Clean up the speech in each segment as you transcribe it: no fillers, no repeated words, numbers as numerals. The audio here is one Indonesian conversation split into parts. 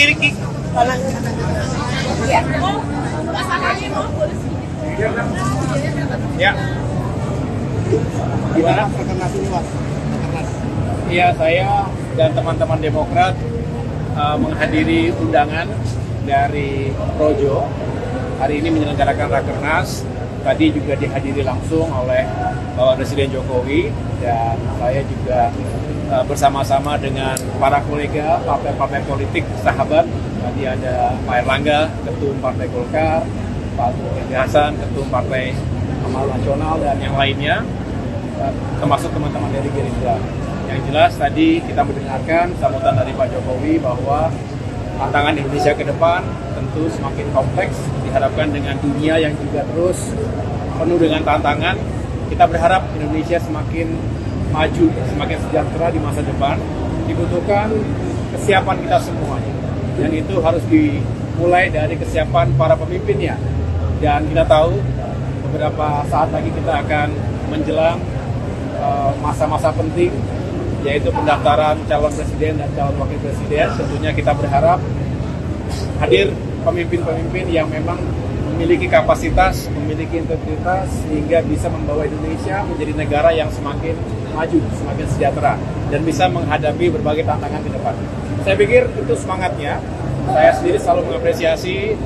kiri Ki. Ya. Gimana rakernas ini, Mas? Iya, saya dan teman-teman Demokrat menghadiri undangan dari Projo. Hari ini menyelenggarakan rakernas. Tadi juga dihadiri langsung oleh Bapak Presiden Jokowi, dan saya juga bersama-sama dengan para kolega partai-partai politik sahabat. Tadi ada Pak Erlangga, Ketum Partai Golkar, Pak Zulkifli Hasan, Ketum Partai Amanat Nasional, dan yang lainnya, termasuk teman-teman dari Gerindra. Yang jelas tadi kita mendengarkan sambutan dari Pak Jokowi bahwa tantangan Indonesia ke depan tentu semakin kompleks, diharapkan dengan dunia yang juga terus penuh dengan tantangan. Kita berharap Indonesia semakin maju, semakin sejahtera di masa depan. Dibutuhkan kesiapan kita semuanya, dan itu harus dimulai dari kesiapan para pemimpinnya. Dan kita tahu beberapa saat lagi kita akan menjelang masa-masa penting, yaitu pendaftaran calon presiden dan calon wakil presiden. Tentunya kita berharap hadir pemimpin-pemimpin yang memang memiliki kapasitas, memiliki integritas, sehingga bisa membawa Indonesia menjadi negara yang semakin maju, semakin sejahtera, dan bisa menghadapi berbagai tantangan ke depan. Saya pikir itu semangatnya. Saya sendiri selalu mengapresiasi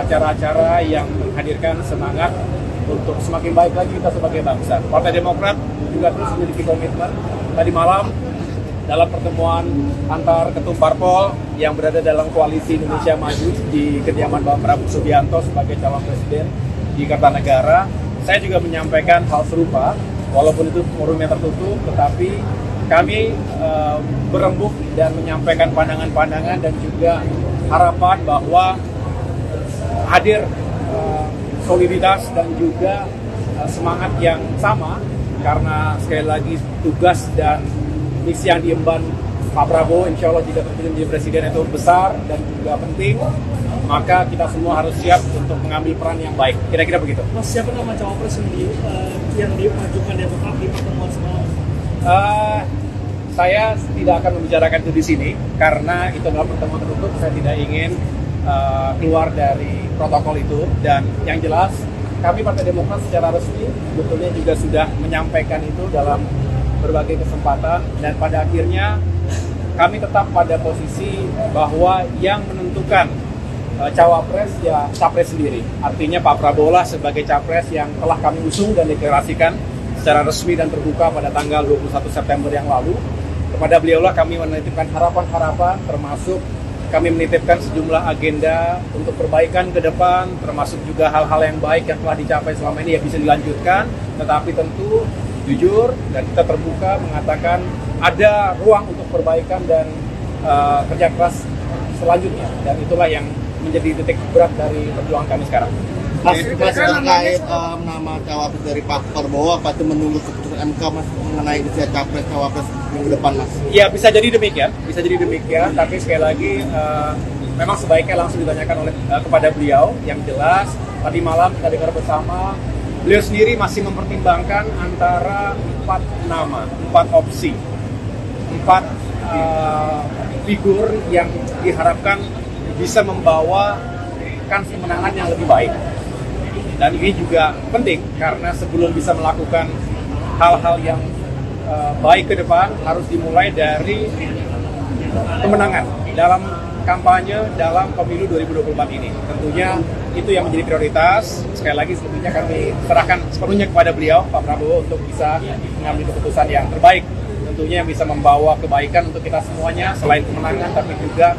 acara-acara yang menghadirkan semangat untuk semakin baik lagi kita sebagai bangsa. Partai Demokrat juga terus memiliki komitmen. Tadi malam dalam pertemuan antar ketum parpol yang berada dalam koalisi Indonesia Maju di kediaman Bapak Prabowo Subianto sebagai calon presiden di Kartanegara, saya juga menyampaikan hal serupa, walaupun itu forumnya tertutup, tetapi kami berembuk dan menyampaikan pandangan-pandangan dan juga harapan bahwa hadir soliditas dan juga semangat yang sama, karena sekali lagi tugas dan misi yang diemban Pak Prabowo insya Allah jika terpilih menjadi presiden itu besar dan juga penting, maka kita semua harus siap untuk mengambil peran yang baik. Kira-kira begitu. Mas, siapa nama cawapres yang dimajukan Demokrat di pertemuan semalam? Saya tidak akan membicarakan itu di sini karena itu adalah pertemuan tertutup. Saya tidak ingin keluar dari protokol itu, dan yang jelas kami Partai Demokrat secara resmi sebetulnya juga sudah menyampaikan itu dalam berbagai kesempatan, dan pada akhirnya kami tetap pada posisi bahwa yang menentukan cawapres ya capres sendiri. Artinya Pak Prabowo lah sebagai capres yang telah kami usung dan deklarasikan secara resmi dan terbuka pada tanggal 21 September yang lalu. Kepada beliaulah kami menitipkan harapan-harapan, termasuk kami menitipkan sejumlah agenda untuk perbaikan ke depan, termasuk juga hal-hal yang baik yang telah dicapai selama ini yang bisa dilanjutkan, tetapi tentu jujur dan kita terbuka mengatakan ada ruang untuk perbaikan dan kerja keras selanjutnya, dan itulah yang menjadi titik berat dari perjuangan kami sekarang. Mas, terkait nama cawapres dari Pak Prabowo, apa itu menunggu keputusan MK, Mas, mengenai usia capres cawapres minggu depan, Mas? Ya, bisa jadi demikian, tapi sekali lagi memang sebaiknya langsung ditanyakan oleh kepada beliau. Yang jelas tadi malam kita dengar bersama, beliau sendiri masih mempertimbangkan antara 4 nama, 4 opsi, 4 figur yang diharapkan bisa membawa kemenangan yang lebih baik. Dan ini juga penting karena sebelum bisa melakukan hal-hal yang baik ke depan harus dimulai dari kemenangan dalam kampanye dalam pemilu 2024 ini. Tentunya itu yang menjadi prioritas. Sekali lagi sebetulnya kami serahkan sepenuhnya kepada beliau, Pak Prabowo, untuk bisa mengambil keputusan yang terbaik. Tentunya yang bisa membawa kebaikan untuk kita semuanya, selain kemenangan tapi juga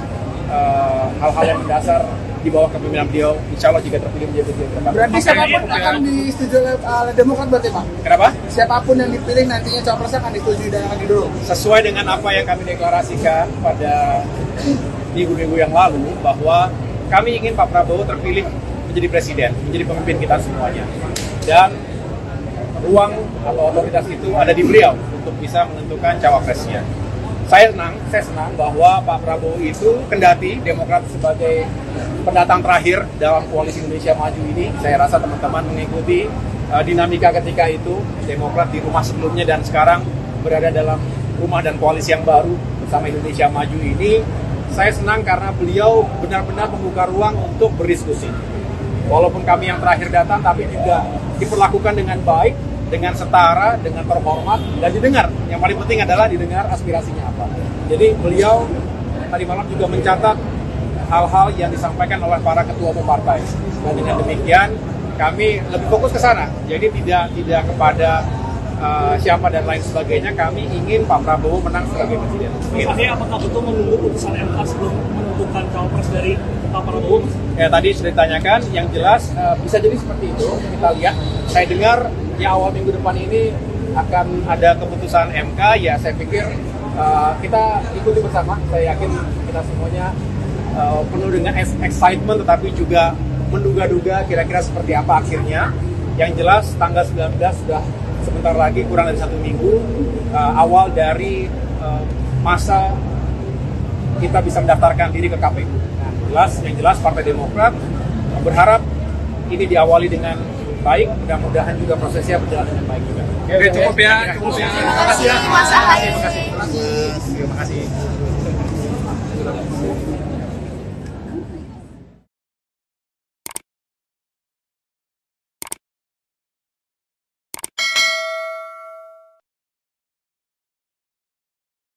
hal-hal yang mendasar di bawah kepemimpinan beliau, insya Allah jika terpilih menjadi presiden ke depan. Berarti siapapun akan disetujui oleh Demokrat berarti, Pak? Kenapa? Siapapun yang dipilih nantinya cawapresnya akan disetujui dan akan didorong. Sesuai dengan apa yang kami deklarasikan pada minggu-minggu yang lalu, bahwa kami ingin Pak Prabowo terpilih menjadi presiden, menjadi pemimpin kita semuanya. Dan ruang atau otoritas itu ada di beliau untuk bisa menentukan cawapresnya. Saya senang bahwa Pak Prabowo itu, kendati Demokrat sebagai pendatang terakhir dalam koalisi Indonesia Maju ini, saya rasa teman-teman mengikuti dinamika ketika itu, Demokrat di rumah sebelumnya dan sekarang berada dalam rumah dan koalisi yang baru bersama Indonesia Maju ini. saya senang karena beliau benar-benar membuka ruang untuk berdiskusi. Walaupun kami yang terakhir datang, tapi juga diperlakukan dengan baik, dengan setara, dengan terhormat, dan didengar. Yang paling penting adalah didengar aspirasinya apa. Jadi beliau tadi malam juga mencatat hal-hal yang disampaikan oleh para ketua umum partai. Dan dengan demikian, kami lebih fokus ke sana. Jadi tidak kepada siapa dan lain sebagainya. Kami ingin Pak Prabowo menang sebagai presiden. Artinya apakah betul menunggu putusan MK sebelum menentukan cawapres dari Pak Prabowo? Ya tadi sudah ditanyakan, yang jelas bisa jadi seperti itu. Kita lihat, saya dengar ya awal minggu depan ini akan ada keputusan MK. Ya saya pikir kita ikuti bersama. Saya yakin kita semuanya penuh dengan excitement, tetapi juga menduga-duga kira-kira seperti apa akhirnya. Yang jelas tanggal 19 sudah sebentar lagi, kurang dari 1 minggu, awal dari masa kita bisa mendaftarkan diri ke KPU. Yang jelas Partai Demokrat berharap ini diawali dengan baik, mudah-mudahan juga prosesnya berjalan dengan baik juga. Oke, cukup ya. Terima kasih Mas Ahaye. Terima kasih.